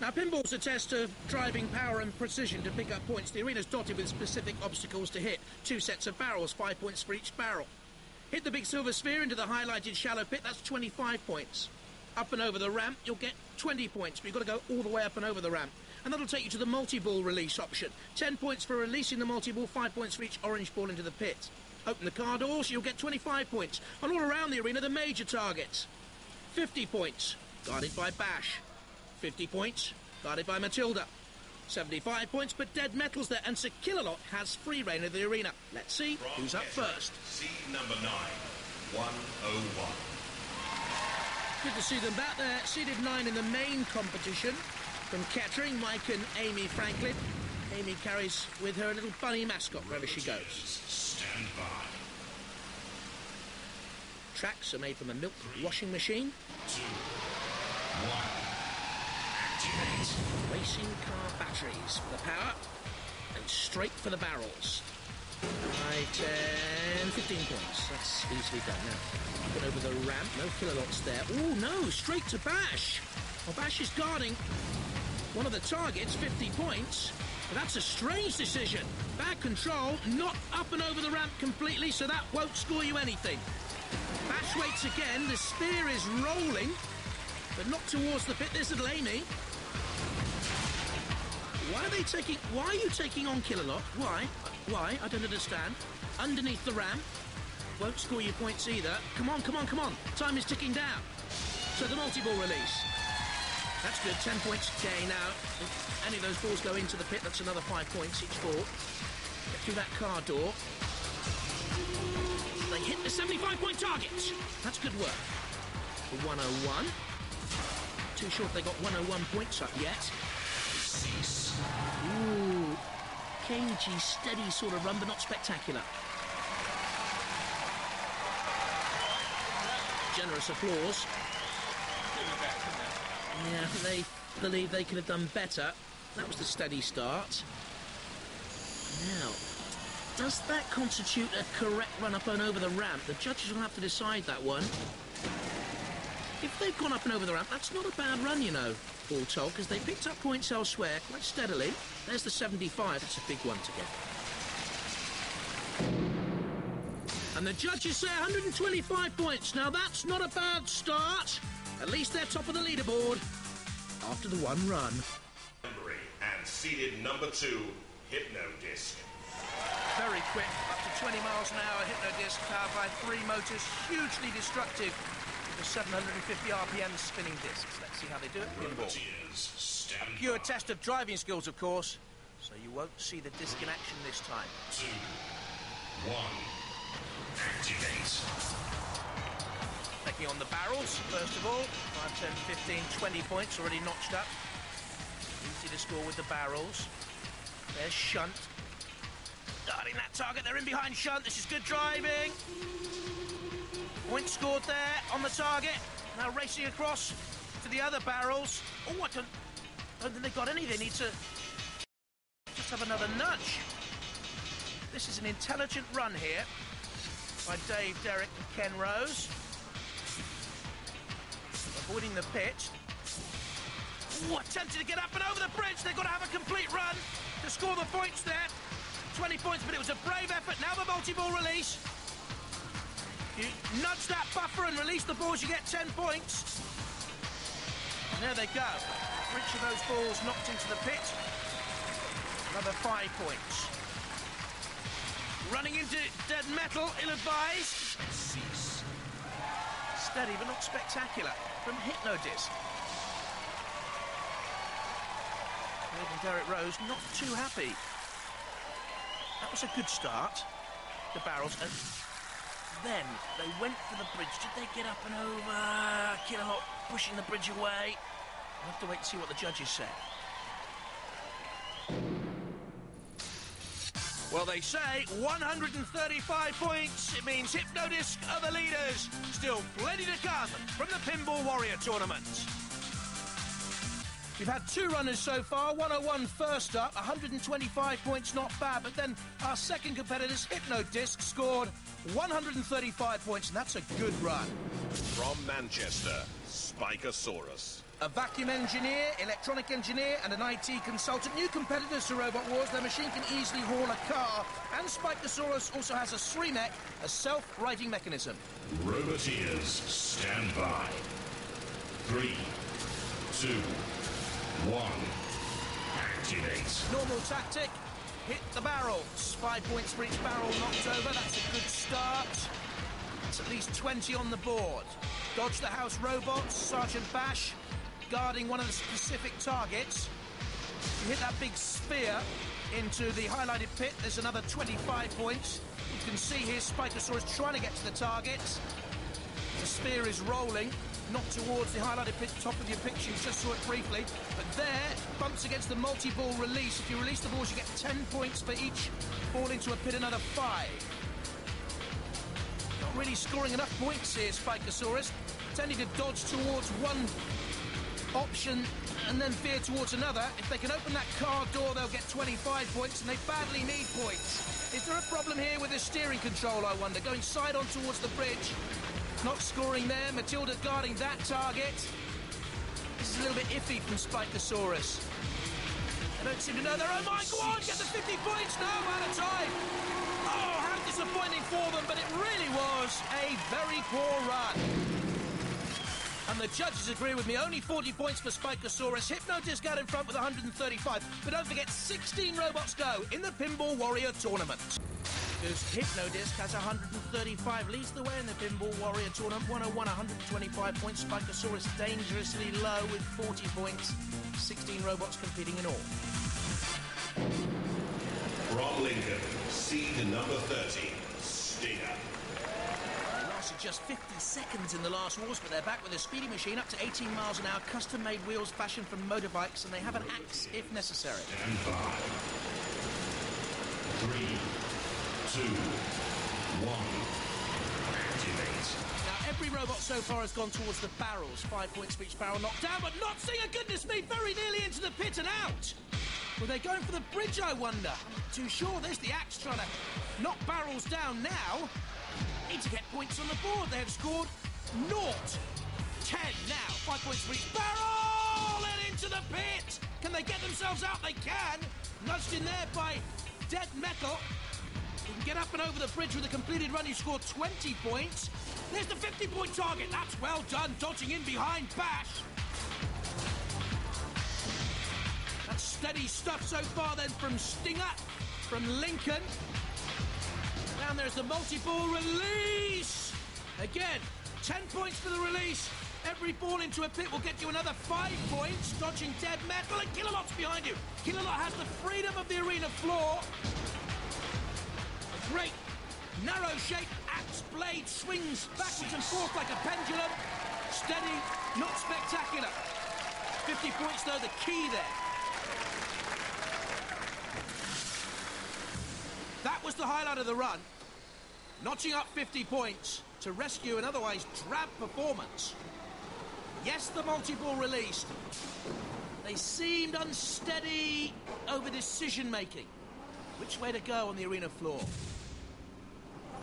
Now, pinball's a test of driving power and precision to pick up points. The arena's dotted with specific obstacles to hit. 2 sets of barrels, 5 points for each barrel. Hit the big silver sphere into the highlighted shallow pit, that's 25 points. Up and over the ramp, you'll get 20 points, but you've got to go all the way up and over the ramp. And that'll take you to the multi-ball release option. 10 points for releasing the multi-ball, 5 points for each orange ball into the pit. Open the car doors, you'll get 25 points. And all around the arena, the major targets. 50 points, guarded by Bash. 50 points, guarded by Matilda. 75 points, but Dead Metal's there, and Sir Killalot has free reign of the arena. Let's see who's up first. Seed number 9, 101. Good to see them back there. Seeded 9 in the main competition. From Kettering, Mike and Amy Franklin. Amy carries with her a little bunny mascot wherever she goes. Stand by. Tracks are made from a milk washing machine. 2, 1. Activate. Racing car batteries for the power, and straight for the barrels. 5, 10, 15 points. That's easily done now. Put over the ramp, no Killalots there. Oh no, straight to Bash. Well, Bash is guarding one of the targets, 50 points. But that's a strange decision. Bad control, not up and over the ramp completely, so that won't score you anything. Bash waits again, the spear is rolling, but not towards the pit. There's little Amy. Why are you taking on Killalot? Why? I don't understand. Underneath the ramp. Won't score you points either. Come on. Time is ticking down. So the multi-ball release. That's good, 10 points gain now. If any of those balls go into the pit, that's another 5 points each ball. Get through that car door. They hit the 75-point target. That's good work. For 101. Too sure if they got 101 points up yet. Ooh, cagey, steady sort of run, but not spectacular. Generous applause. Yeah, they believe they could have done better. That was the steady start. Now, does that constitute a correct run up and over the ramp? The judges will have to decide that one. If they've gone up and over the ramp, that's not a bad run, you know, all told, because they picked up points elsewhere quite steadily. There's the 75. That's a big one to get. And the judges say 125 points. Now, that's not a bad start. At least they're top of the leaderboard after the one run. And seeded number 2, Hypno Disc. Very quick, up to 20 miles an hour. Hypno Disc powered by 3 motors, hugely destructive. The 750 RPM spinning discs. Let's see how they do it. Pinball. Pure test of driving skills, of course. So you won't see the disc in action this time. 2, 1. Activate. Taking on the barrels, first of all. 5, 10, 15, 20 points already notched up. Easy to score with the barrels. There's Shunt. Guarding that target. They're in behind Shunt. This is good driving. Point scored there on the target. Now racing across to the other barrels. Oh, I don't think they got any. They need to just have another nudge. This is an intelligent run here by Dave, Derek and Ken Rose. Avoiding the pit. Oh, attempted to get up and over the bridge. They've got to have a complete run to score the points there. 20 points, but it was a brave effort. Now the multi-ball release. You nudge that buffer and release the balls, you get 10 points. And there they go. For each of those balls knocked into the pit, another 5 points. Running into Dead Metal, ill-advised. Cease. Steady, but not spectacular. From Hypno Disc. Even Derek Rose, not too happy. That was a good start. The barrels, and then they went for the bridge. Did they get up and over? Killalot pushing the bridge away. We'll have to wait and see what the judges say. Well, they say 135 points. It means Hypno Disc are the leaders. Still plenty to come from the Pinball Warrior Tournament. We've had 2 runners so far, 101 first up, 125 points, not bad, but then our second competitor's Hypnodisc scored 135 points, and that's a good run. From Manchester, Spikosaurus. A vacuum engineer, electronic engineer, and an IT consultant. New competitors to Robot Wars. Their machine can easily haul a car, and Spikosaurus also has a SREMEC, a self-righting mechanism. Roboteers, stand by. 3, 2, 1, activate. Normal tactic, hit the barrels. 5 points for each barrel knocked over. That's a good start. It's at least 20 on the board. Dodge the house robots, Sergeant Bash, guarding one of the specific targets. You hit that big sphere into the highlighted pit. There's another 25 points. You can see here Spikosaurus trying to get to the target. The sphere is rolling, not towards the highlighted pit, top of your picture. You just saw it briefly. But there, bumps against the multi-ball release. If you release the balls, you get 10 points for each ball into a pit, another 5. Not really scoring enough points here, Spikosaurus. Tending to dodge towards one option and then veer towards another. If they can open that car door, they'll get 25 points, and they badly need points. Is there a problem here with the steering control, I wonder? Going side on towards the bridge, not scoring there. Matilda guarding that target. This is a little bit iffy from Spikosaurus. They don't seem to know their own mind. Go on, get the 50 points. No, out of time. Oh, how disappointing for them, but it really was a very poor run. And the judges agree with me. Only 40 points for Spikosaurus. Hypnodisc out in front with 135. But don't forget, 16 robots go in the Pinball Warrior tournament. Because Hypnodisc has 135. Leads the way in the Pinball Warrior tournament. 101, 125 points. Spikosaurus dangerously low with 40 points. 16 robots competing in all. From Lincoln, seed number 30, Stinger. Just 50 seconds in the last wars, but they're back with a speedy machine up to 18 miles an hour, custom-made wheels fashioned from motorbikes, and they have an axe if necessary. Stand by. 3, 2, 1, activate. Now, every robot so far has gone towards the barrels. 5 points for each barrel knocked down, but not Singer, goodness me, very nearly into the pit and out. Well, they're going for the bridge, I wonder. I'm not too sure. There's the axe trying to knock barrels down now. Need to get points on the board. They have scored 0. 10 now. 5 points for each barrel and into the pit. Can they get themselves out? They can. Nudged in there by Dead Metal. You can get up and over the bridge with a completed run. You scored 20 points. There's the 50-point target. That's well done. Dodging in behind Bash. That's steady stuff so far then from Stinger, from Lincoln. Down there's the multi-ball release. Again, 10 points for the release. Every ball into a pit will get you another 5 points. Dodging Dead Metal, and Kilolot's behind you. Kilolot has the freedom of the arena floor. A great narrow shape axe blade swings backwards and forth like a pendulum. Steady, not spectacular. 50 points though, the key there. That was the highlight of the run. Notching up 50 points to rescue an otherwise drab performance. Yes, the multi-ball released. They seemed unsteady over decision-making. Which way to go on the arena floor?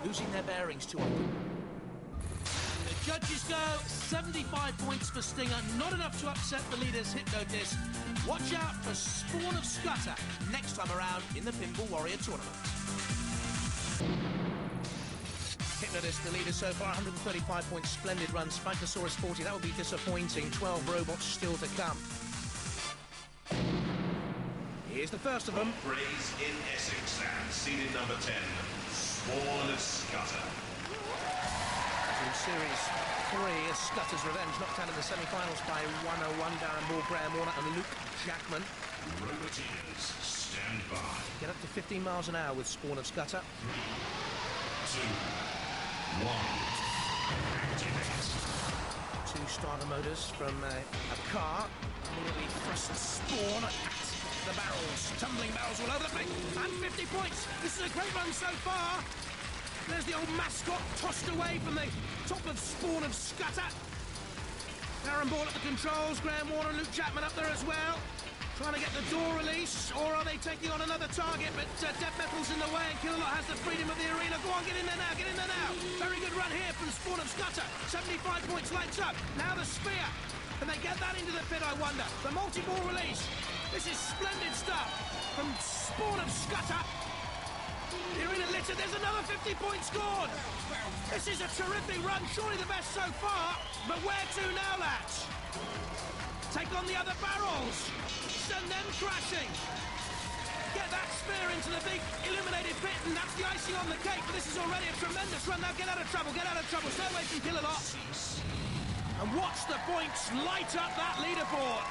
Losing their bearings too often. The judges go 75 points for Stinger. Not enough to upset the leaders, Hypnodisc. Watch out for Spawn of Scudder next time around in the Pinball Warrior tournament. Hypnodisc, the leader so far, 135 points, splendid run. Spikosaurus 40, that would be disappointing. 12 robots still to come. Here's the first of them. Praise in Essex and seeded number 10, Spawn of Scudder. In Series 3, a Scutter's Revenge, knocked out in the semi-finals by 101, Darren Ball, Graham Warner and Luke Jackman. Roboteers, stand by. Get up to 15 miles an hour with Spawn of Scudder. 3, 2, 1, activate. 2 starter motors from a car. Immediately thrust Spawn at the barrels. Tumbling barrels all over the place. And 50 points. This is a great run so far. There's the old mascot tossed away from the top of Spawn of Scudder. Darren Ball at the controls, Graham Warner and Luke Chapman up there as well. Trying to get the door release, or are they taking on another target? But Dead Metal's in the way, and Killalot has the freedom of the arena. Go on, get in there now, get in there now. Very good run here from Spawn of Scudder. 75 points lights up. Now the spear. Can they get that into the pit, I wonder? The multi-ball release. This is splendid stuff from Spawn of Scudder. The arena littered. There's another 50 points scored. This is a terrific run, surely the best so far. But where to now, lads? Take on the other barrels. Send them crashing. Get that spear into the big illuminated pit, and that's the icing on the cake. But this is already a tremendous run. Now get out of trouble, get out of trouble. Stay away from Killalot. And watch the points light up that leaderboard.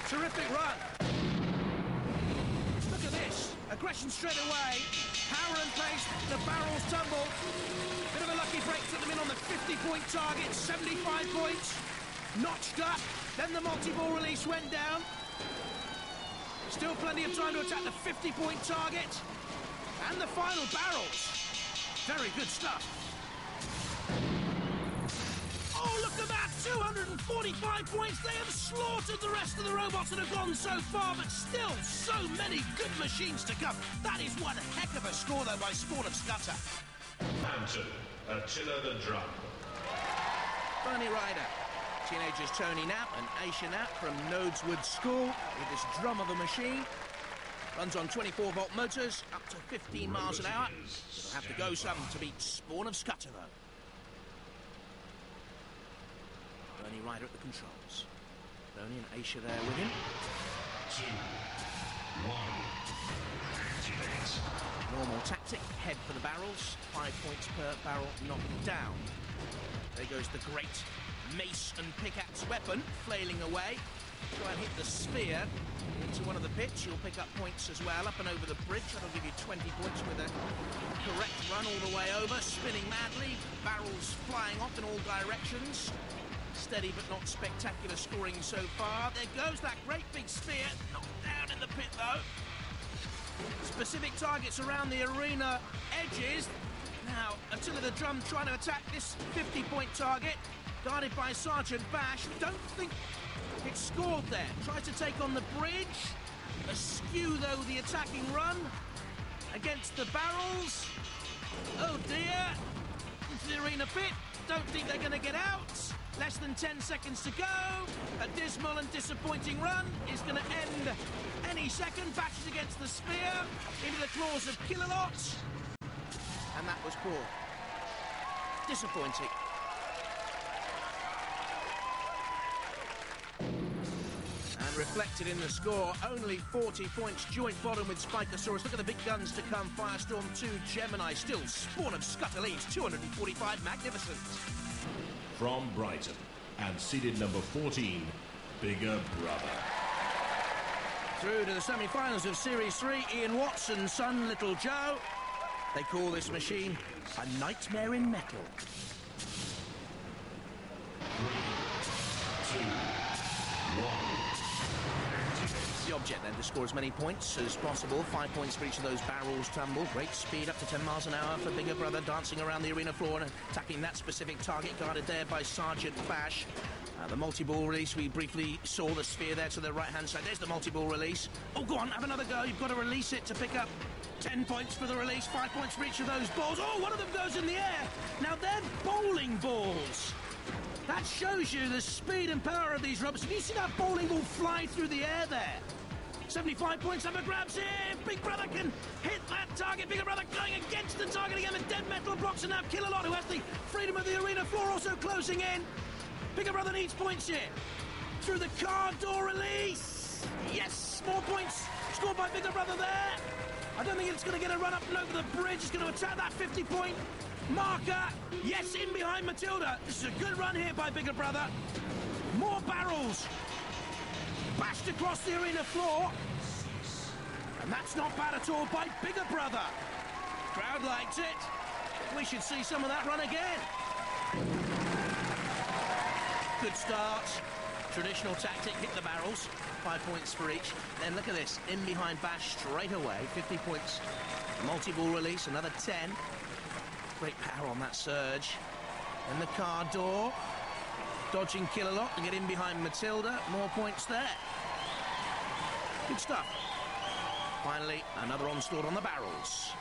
Terrific run. Look at this. Aggression straight away. Power and pace. The barrels tumble. Bit of a lucky break took them in on the 50-point target. 75 points. Notched up. Then the multi-ball release went down. Still plenty of time to attack the 50-point target. And the final barrels. Very good stuff. Oh, look at that! 245 points. They have slaughtered the rest of the robots that have gone so far, but still so many good machines to come. That is one heck of a score, though, by Spawn of Scudder. Phantom, Attila the Drum. Bernie Ryder. Teenagers Tony Knapp and Aisha Knapp from Nodeswood School with this drum of a machine. Runs on 24-volt motors, up to 15 miles an hour. It'll have to go some to beat Spawn of Scudder, though. Bernie Ryder at the controls. Bernie and Aisha there with him. 2, 1, activate. Normal tactic, head for the barrels. 5 points per barrel knocked down. There goes the great mace and pickaxe weapon, flailing away. Try and hit the spear into one of the pits. You'll pick up points as well, up and over the bridge. That'll give you 20 points with a correct run all the way over. Spinning madly, barrels flying off in all directions. Steady but not spectacular scoring so far. There goes that great big spear. Knocked down in the pit though. Specific targets around the arena edges. Now, Attila the Drum trying to attack this 50-point target. Guarded by Sergeant Bash. Don't think it's scored there. Tries to take on the bridge. Askew, though, the attacking run against the barrels. Oh, dear. Into the arena pit. Don't think they're going to get out. Less than 10 seconds to go. A dismal and disappointing run is going to end any second. Bashes against the spear. Into the claws of Killalot. And that was poor. Disappointing. And reflected in the score, only 40 points, joint bottom with Spikosaurus. Look at the big guns to come. Firestorm 2, Gemini, still Spawn of Scudder leads, 245, magnificent. From Brighton, and seeded number 14, Bigger Brother. Through to the semi-finals of Series 3, Ian Watson's son, Little Joe. They call this machine a nightmare in metal. 3, 2, 1. The object then to score as many points as possible. 5 points for each of those barrels tumble. Great speed, up to 10 miles an hour for Bigger Brother, dancing around the arena floor and attacking that specific target, guarded there by Sergeant Bash. The multi-ball release, we briefly saw the sphere there to the right-hand side. There's the multi-ball release. Oh, go on, have another go. You've got to release it to pick up 10 points for the release, 5 points for each of those balls. Oh, one of them goes in the air. Now, they're bowling balls. That shows you the speed and power of these robots. Have you seen that bowling ball fly through the air there? 75 points, number grabs here. Big Brother can hit that target. Bigger Brother going against the target again. The Dead Metal blocks, and now Killalot, who has the freedom of the arena floor, also closing in. Bigger Brother needs points here. Through the car door release. Yes, more points scored by Bigger Brother there. I don't think it's going to get a run up and over the bridge. It's going to attack that 50-point marker. Yes, in behind Matilda. This is a good run here by Bigger Brother. More barrels. Bashed across the arena floor. And that's not bad at all by Bigger Brother. Crowd likes it. We should see some of that run again. Good start. Traditional tactic, hit the barrels. 5 points for each. Then look at this. In behind Bash straight away. 50 points. Multi-ball release, another 10. Great power on that surge. And the car door. Dodging Killalot to get in behind Matilda. More points there. Good stuff. Finally, another onslaught on the barrels.